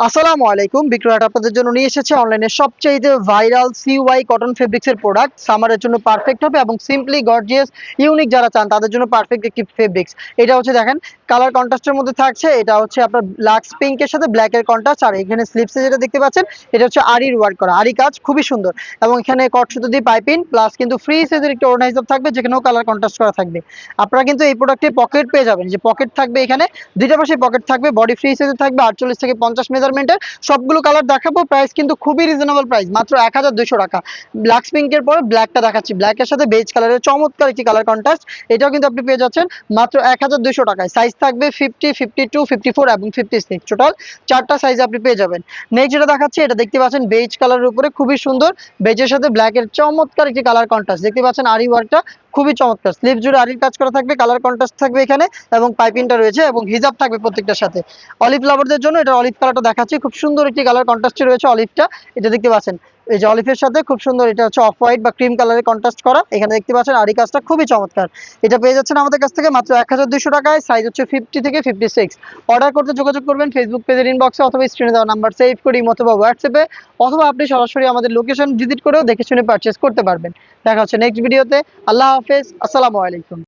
আসসালামু আলাইকুম। বিক্রয়হাট আপনাদের জন্য নিয়ে এসেছে অনলাইনে সবচাইতে ভাইরাল সিওয়াই কটন ফেব্রিক্সের প্রোডাক্ট। সামারের জন্য পারফেক্ট হবে এবং সিম্পলি গর্জিয়াস ইউনিক যারা চান তাদের জন্য পারফেক্ট একটি ফেব্রিক্স। এটা হচ্ছে দেখেন কালার কন্ট্রাস্টের মধ্যে থাকছে। এটা হচ্ছে আপনার লাক্স পিঙ্কের সাথে ব্ল্যাকের কন্ট্রাস্ট, আর এখানে স্লিপসে যেটা দেখতে পাচ্ছেন এটা হচ্ছে আরির ওয়ার্ক করা, আরি কাজ খুবই সুন্দর। এবং এখানে কট সুতো দিয়ে পাইপিং প্লাস কিন্তু ফ্রি সাইজের একটি ওড়না হিসাব থাকবে, যেখানেও কালার কন্ট্রাস্ট করা থাকবে। আপনারা কিন্তু এই প্রোডাক্টে পকেট পেয়ে যাবেন, যে পকেট থাকবে এখানে দুইটা পাশে পকেট থাকবে, বডি ফ্রি সাইজের থাকবে 48 থেকে 50 মেজারমেন্টের। সবগুলো কালার দেখাবো, প্রাইস কিন্তু খুবই রিজনেবল প্রাইস, মাত্র 1200 টাকা। ব্ল্যাক পিঙ্কের পরে ব্ল্যাকটা দেখাচ্ছি, ব্ল্যাকের সাথে বেজ কালারের চমৎকার একটি কালার কন্ট্রাস্ট। এটাও কিন্তু আপনি পেয়ে যাচ্ছেন মাত্র 1200 টাকায়। সাইজ থাকবে 50, 52, 54 এবং 56, টোটাল 4টা সাইজ আপনি পেয়ে যাবেন। নেক্সট যেটা দেখাচ্ছি এটা দেখতে পাচ্ছেন বেজ কালারের উপরে খুবই সুন্দর, বেজের সাথে ব্ল্যাকের চমৎকার একটি কালার কন্ট্রাস্ট দেখতে পাচ্ছেন। আরি ওয়ার্কটা খুবই চমৎকার, স্লিভ জুড়ে আরির কাজ করা থাকবে, কালার কন্ট্রাস্ট থাকবে এখানে এবং পাইপিংটা রয়েছে এবং হিজাব থাকবে প্রত্যেকটার সাথে। অলিভ লাভারদের জন্য এটা অলিভ কালারটা দেখাচ্ছি, খুব সুন্দর একটি কালার কন্ট্রাস্টে রয়েছে অলিভটা। এটা দেখতে পাচ্ছেন এই যে অলিভের সাথে খুব সুন্দর, এটা হচ্ছে অফ হোয়াইট বা ক্রিম কালারের কন্ট্রাস্ট করা। এখানে দেখতে পাচ্ছেন আরি কাজটা খুবই চমৎকার। এটা পেয়ে যাচ্ছেন আমাদের কাছ থেকে মাত্র 1200 টাকায়। সাইজ হচ্ছে 50 থেকে 56। অর্ডার করতে যোগাযোগ করবেন ফেসবুক পেজের ইনবক্সে অথবা স্ক্রিনে দেওয়া নাম্বার সেভ করি অথবা হোয়াটসঅ্যাপে, অথবা আপনি সরাসরি আমাদের লোকেশন ভিজিট করেও দেখে শুনে পারচেস করতে পারবেন। দেখা হচ্ছে নেক্সট ভিডিওতে। আল্লাহ হাফেজ, আসসালামু আলাইকুম।